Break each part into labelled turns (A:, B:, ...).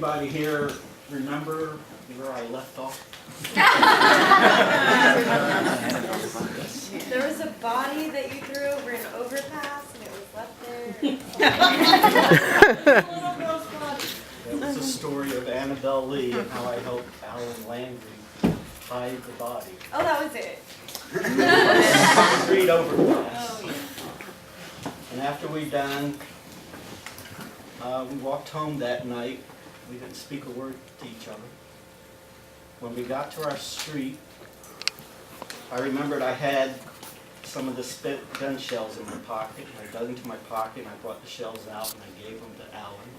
A: anybody here remember where I left off?
B: There was a body that you threw over an overpass and it was left there.
A: That was the story of Annabelle Lee and how I helped Alan Landry hide the body.
B: Oh, that was it.
A: Concrete overpass.
B: Oh, yeah.
A: And after we done, we walked home that night. We didn't speak a word to each other. When we got to our street, I remembered I had some of the spent gun shells in my pocket. I dug into my pocket and I brought the shells out and I gave them to Alan.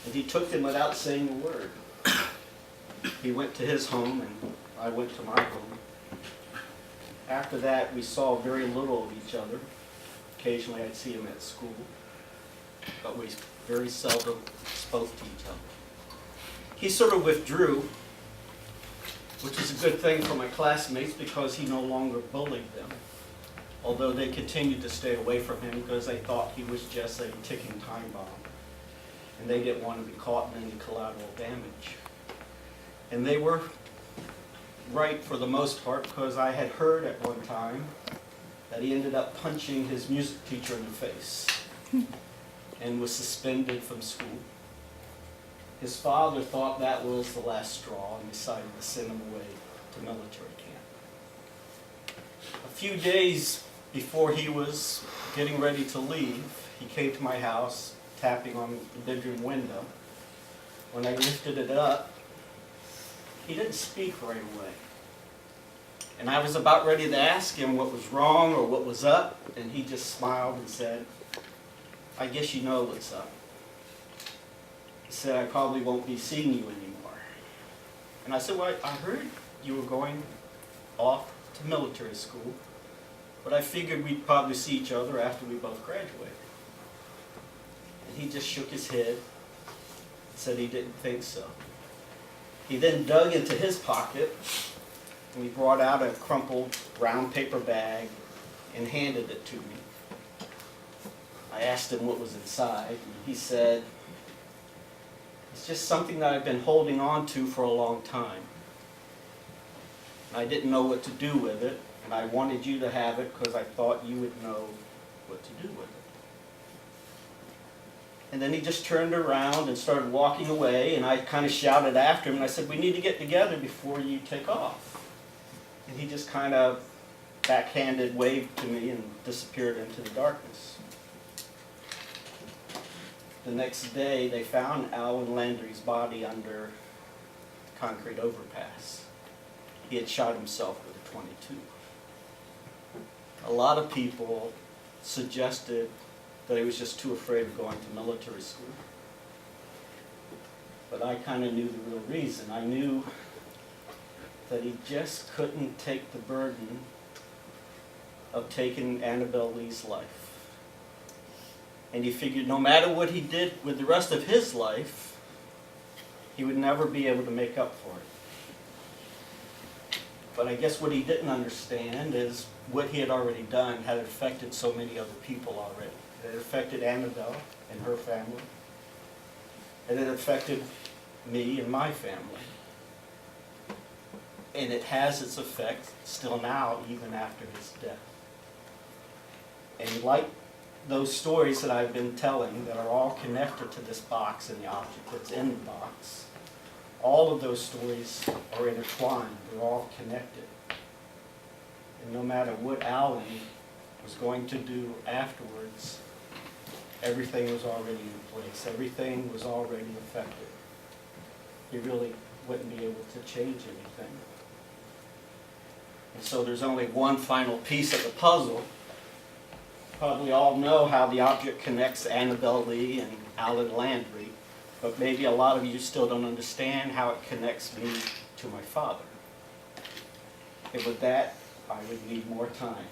A: And he took them without saying a word. He went to his home and I went to my home. After that, we saw very little of each other. Occasionally I'd see him at school, but we very seldom spoke to each other. He sort of withdrew, which is a good thing for my classmates because he no longer bullied them, although they continued to stay away from him because they thought he was just a ticking time bomb, and they didn't want to be caught in any collateral damage. And they were right for the most part because I had heard at one time that he ended up punching his music teacher in the face and was suspended from school. His father thought that was the last straw and decided to send him away to military camp. A few days before he was getting ready to leave, he came to my house, tapping on the bedroom window. When I lifted it up, he didn't speak right away. And I was about ready to ask him what was wrong or what was up, and he just smiled and said, "I guess you know what's up." He said, "I probably won't be seeing you anymore." And I said, "Well, I heard you were going off to military school, but I figured we'd probably see each other after we both graduated." And he just shook his head and said he didn't think so. He then dug into his pocket and he brought out a crumpled brown paper bag and handed it to me. I asked him what was inside, and he said, "It's just something that I've been holding on to for a long time. I didn't know what to do with it, and I wanted you to have it because I thought you would know what to do with it." And then he just turned around and started walking away, and I kind of shouted after him, and I said, "We need to get together before you take off." And he just kind of backhanded waved to me and disappeared into the darkness. The next day, they found Alan Landry's body under the concrete overpass. He had shot himself with a .22. A lot of people suggested that he was just too afraid of going to military school. But I kind of knew the real reason. I knew that he just couldn't take the burden of taking Annabelle Lee's life. And he figured no matter what he did with the rest of his life, he would never be able to make up for it. But I guess what he didn't understand is what he had already done had affected so many other people already. It had affected Annabelle and her family. And it affected me and my family. And it has its effect still now, even after his death. And like those stories that I've been telling that are all connected to this box and the object that's in the box, all of those stories are intertwined. They're all connected. And no matter what Alan was going to do afterwards, everything was already in place. Everything was already affected. He really wouldn't be able to change anything. And so there's only one final piece of the puzzle. Probably all know how the object connects Annabelle Lee and Alan Landry, but maybe a lot of you still don't understand how it connects me to my father. And with that, I would need more time.